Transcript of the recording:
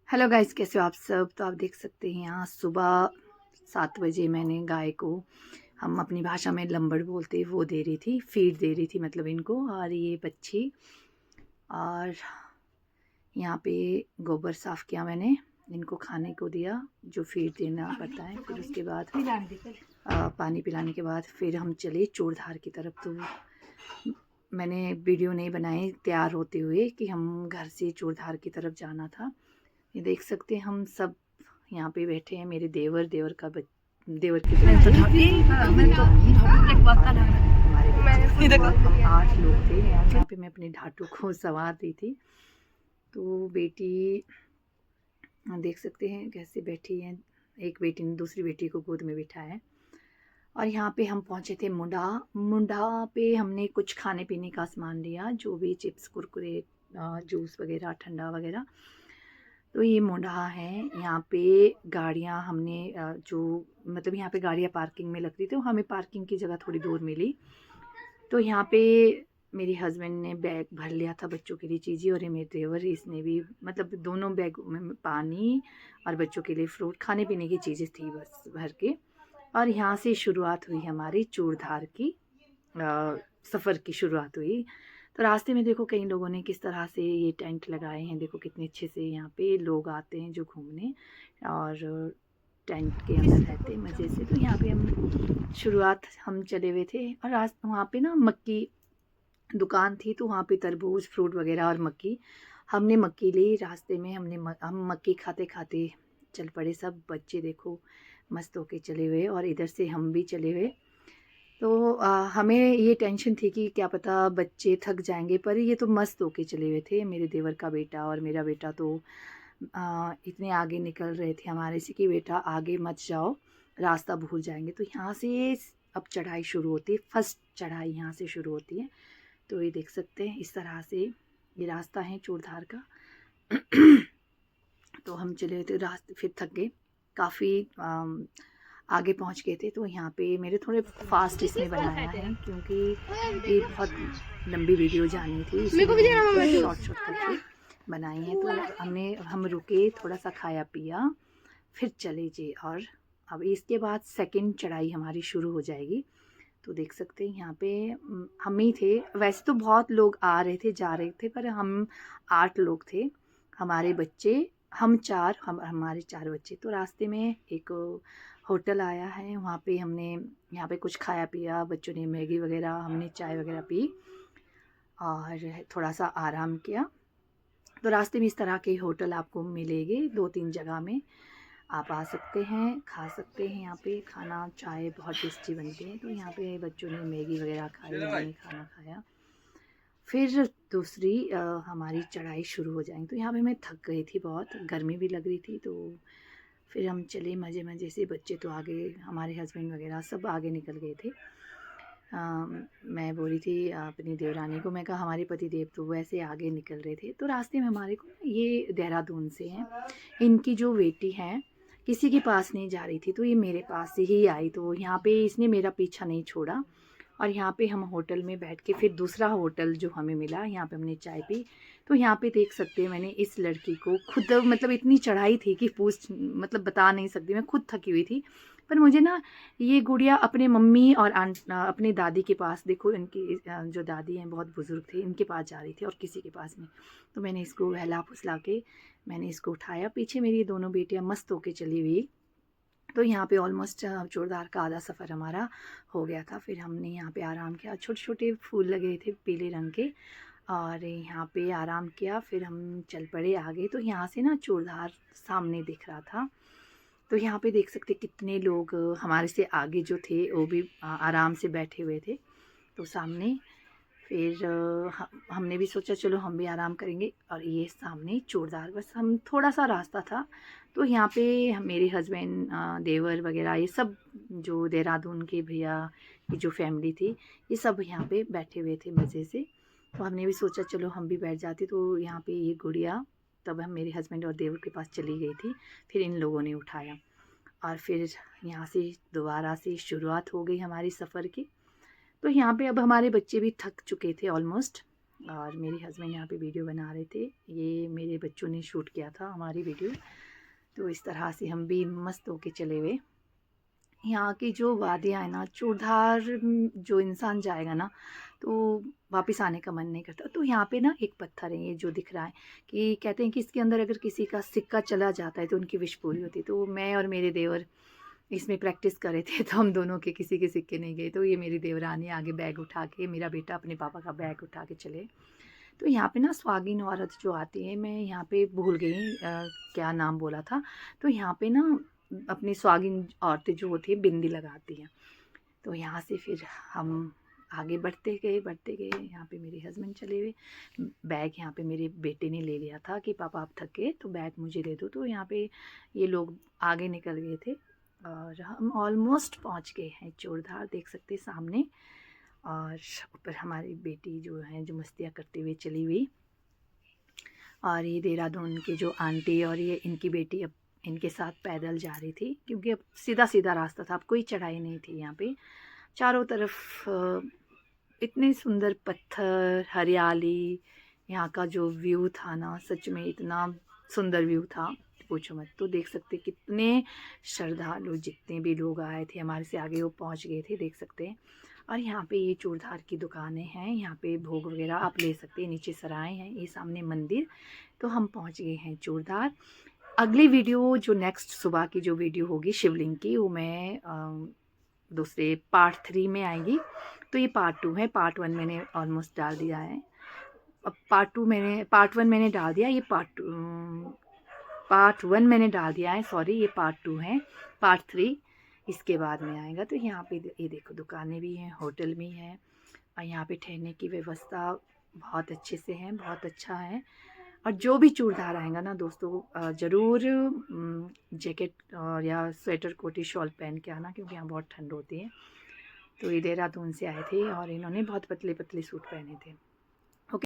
Hello guys, कैसे हो आप सब। तो आप देख सकते हैं यहाँ सुबह 7 बजे मैंने गाय को, हम अपनी भाषा में लंबड़ बोलते, वो दे रही थी, फीड दे रही थी मतलब इनको। और ये बच्ची, और यहाँ पे गोबर साफ़ किया मैंने, इनको खाने को दिया जो फीड देना पड़ता है। फिर उसके बाद पानी पिलाने के बाद फिर हम चले चूड़धार की तरफ। तो मैंने वीडियो नहीं बनाई तैयार होते हुए कि हम घर से चूड़धार की तरफ जाना था। ये देख सकते हैं हम सब यहाँ पे बैठे हैं। मेरे देवर देवर का देवर की बच्ची, हमारे हम 8 लोग थे। यहाँ पे मैं अपने ढाटू को सवार दी थी। तो बेटी देख सकते हैं कैसे बैठी है। एक बेटी ने दूसरी बेटी को गोद में बिठाया है। और यहाँ पे हम पहुँचे थे मुंडा। मुंडा पे हमने कुछ खाने पीने का सामान लिया, जो भी चिप्स, कुरकुरे, जूस वगैरह, ठंडा वगैरह। तो ये मुंडा है। यहाँ पे गाड़ियाँ हमने जो मतलब यहाँ पे गाड़ियाँ पार्किंग में लगती थी, तो हमें पार्किंग की जगह थोड़ी दूर मिली। तो यहाँ पे मेरे हस्बैंड ने बैग भर लिया था बच्चों के लिए चीज़ें, और ये मेरे देवर, इसने भी, मतलब दोनों बैग में पानी और बच्चों के लिए फ्रूट, खाने पीने की चीज़ें थी बस भर के। और यहाँ से शुरुआत हुई हमारी चूड़धार की सफ़र की शुरुआत हुई। तो रास्ते में देखो कई लोगों ने किस तरह से ये टेंट लगाए हैं। देखो कितने अच्छे से यहाँ पे लोग आते हैं जो घूमने, और टेंट के अंदर रहते हैं मज़े से। तो यहाँ पे हम शुरुआत हम चले हुए थे, और वहाँ पे ना मक्की दुकान थी, तो वहाँ पे तरबूज, फ्रूट वगैरह और मक्की, हमने मक्की ली। रास्ते में हम मक्की खाते खाते चल पड़े। सब बच्चे देखो मस्त होके चले हुए, और इधर से हम भी चले हुए। तो हमें ये टेंशन थी कि क्या पता बच्चे थक जाएंगे, पर ये तो मस्त होके चले हुए थे। मेरे देवर का बेटा और मेरा बेटा तो इतने आगे निकल रहे थे हमारे से कि बेटा आगे मत जाओ, रास्ता भूल जाएंगे। तो यहाँ से अब चढ़ाई शुरू होती है, फर्स्ट चढ़ाई यहाँ से शुरू होती है। तो ये देख सकते हैं इस तरह से ये रास्ता है चूड़धार का। तो हम चले थे, रास्ते फिर थक गए काफ़ी, आगे पहुंच गए थे। तो यहाँ पे मेरे थोड़े फास्ट इसमें बनाया है, क्योंकि ये बहुत लंबी वीडियो जानी थी, इसलिए शॉर्ट शॉर्ट करके बनाई है। तो हम रुके, थोड़ा सा खाया पिया, फिर चले जी। और अब इसके बाद सेकंड चढ़ाई हमारी शुरू हो जाएगी। तो देख सकते हैं यहाँ पे हम ही थे। वैसे तो बहुत लोग आ रहे थे, जा रहे थे, पर हम 8 लोग थे। हमारे बच्चे, हम 4, हमारे 4 बच्चे। तो रास्ते में एक होटल आया है, वहाँ पे हमने यहाँ पे कुछ खाया पिया, बच्चों ने मैगी वगैरह, हमने चाय वगैरह पी और थोड़ा सा आराम किया। तो रास्ते में इस तरह के होटल आपको मिलेंगे 2-3 जगह में, आप आ सकते हैं, खा सकते हैं। यहाँ पे खाना, चाय बहुत टेस्टी बनती है। तो यहाँ पे बच्चों ने मैगी वगैरह खाई, हमने खाना खाया। फिर दूसरी हमारी चढ़ाई शुरू हो जाएंगी। तो यहाँ पे मैं थक गई थी, बहुत गर्मी भी लग रही थी। तो फिर हम चले मज़े मज़े से। बच्चे तो आगे, हमारे हस्बैंड वगैरह सब आगे निकल गए थे। मैं बोली थी अपनी देवरानी को, मैं कहा हमारे पति देव तो वैसे आगे निकल रहे थे। तो रास्ते में हमारे को, ये देहरादून से हैं, इनकी जो बेटी है किसी के पास नहीं जा रही थी, तो ये मेरे पास ही आई। तो यहाँ पे इसने मेरा पीछा नहीं छोड़ा, और यहाँ पे हम होटल में बैठ के, फिर दूसरा होटल जो हमें मिला, यहाँ पे हमने चाय पी। तो यहाँ पे देख सकते हैं मैंने इस लड़की को खुद, मतलब इतनी चढ़ाई थी कि मतलब बता नहीं सकती, मैं खुद थकी हुई थी। पर मुझे ना ये गुड़िया अपने मम्मी और अपने दादी के पास, देखो इनकी जो दादी हैं बहुत बुज़ुर्ग थे, इनके पास जा रही थी और किसी के पास नहीं। तो मैंने इसको बहला फुसला के मैंने इसको उठाया। पीछे मेरी दोनों बेटियां मस्त होके चली हुई। तो यहाँ पे ऑलमोस्ट जोरदार का आधा सफ़र हमारा हो गया था। फिर हमने यहाँ पे आराम किया, छोटे छोटे फूल लगे थे पीले रंग के, और यहाँ पे आराम किया। फिर हम चल पड़े आगे। तो यहाँ से ना चूड़धार सामने दिख रहा था। तो यहाँ पे देख सकते कितने लोग हमारे से आगे जो थे वो भी आराम से बैठे हुए थे। तो सामने फिर हमने भी सोचा चलो हम भी आराम करेंगे। और ये सामने चूड़धार, बस हम थोड़ा सा रास्ता था। तो यहाँ पे मेरे हस्बैंड, देवर वगैरह, ये सब जो देहरादून के भैया की जो फैमिली थी, ये सब यहाँ पे बैठे हुए थे मज़े से। तो हमने भी सोचा चलो हम भी बैठ जाते। तो यहाँ पे ये गुड़िया, तब हम मेरे हस्बैंड और देवर के पास चली गई थी। फिर इन लोगों ने उठाया, और फिर यहाँ से दोबारा से शुरुआत हो गई हमारी सफ़र की। तो यहाँ पे अब हमारे बच्चे भी थक चुके थे ऑलमोस्ट। और मेरे हस्बैंड यहाँ पे वीडियो बना रहे थे। ये मेरे बच्चों ने शूट किया था हमारी वीडियो। तो इस तरह से हम भी मस्त होके चले हुए। यहाँ की जो वादियाँ है ना, चूड़धार जो इंसान जाएगा ना तो वापस आने का मन नहीं करता। तो यहाँ पे ना एक पत्थर है, ये जो दिख रहा है, कि कहते हैं कि इसके अंदर अगर किसी का सिक्का चला जाता है तो उनकी विश पूरी होती है। तो मैं और मेरे देवर इसमें प्रैक्टिस कर रहे थे, तो हम दोनों के किसी के सिक्के नहीं गए। तो ये मेरी देवरानी आगे बैग उठा के, मेरा बेटा अपने पापा का बैग उठा के चले। तो यहाँ पे ना सुहागिन औरत जो आती है, मैं यहाँ पे भूल गई क्या नाम बोला था। तो यहाँ पे ना अपनी सुहागिन औरतें जो होती है बिंदी लगाती हैं। तो यहाँ से फिर हम आगे बढ़ते गए। यहाँ पे मेरे हस्बैंड चले हुए। बैग यहाँ पे मेरे बेटे ने ले लिया था कि पापा आप थके तो बैग मुझे दे दो। तो यहाँ पे ये लोग आगे निकल गए थे और हम ऑलमोस्ट पहुँच गए हैं चूड़धार, देख सकते हैं सामने। और ऊपर हमारी बेटी जो है, जो मस्तियाँ करते हुए चली हुई। और ये देहरादून के जो आंटी और ये इनकी बेटी अब इनके साथ पैदल जा रही थी, क्योंकि अब सीधा सीधा रास्ता था, अब कोई चढ़ाई नहीं थी। यहाँ पे चारों तरफ इतने सुंदर पत्थर, हरियाली, यहाँ का जो व्यू था ना, सच में इतना सुंदर व्यू था, पूछो मत। तो देख सकते कितने श्रद्धालु, जितने भी लोग आए थे हमारे से आगे वो पहुँच गए थे, देख सकते हैं। और यहाँ पे ये चूड़धार की दुकानें हैं, यहाँ पे भोग वगैरह आप ले सकते हैं। नीचे सराय हैं, ये सामने मंदिर। तो हम पहुँच गए हैं चूड़धार। अगली वीडियो जो नेक्स्ट सुबह की जो वीडियो होगी शिवलिंग की, वो मैं दूसरे पार्ट 3 में आएगी। तो ये पार्ट 2 है, पार्ट 1 मैंने ऑलमोस्ट डाल दिया है। अब पार्ट 1 मैंने डाल दिया, ये पार्ट 1 मैंने डाल दिया है, सॉरी, ये पार्ट 2 है। पार्ट 3 इसके बाद में आएगा। तो यहाँ पे ये देखो दुकानें भी हैं, होटल भी हैं, और यहाँ पे ठहरने की व्यवस्था बहुत अच्छे से है, बहुत अच्छा है। और जो भी चूड़धार आएगा ना दोस्तों, ज़रूर जैकेट और या स्वेटर कोटी शॉल पहन के आना, क्योंकि यहाँ बहुत ठंड होती है। तो ये देहरादून से आए थे और इन्होंने बहुत पतले पतले सूट पहने थे।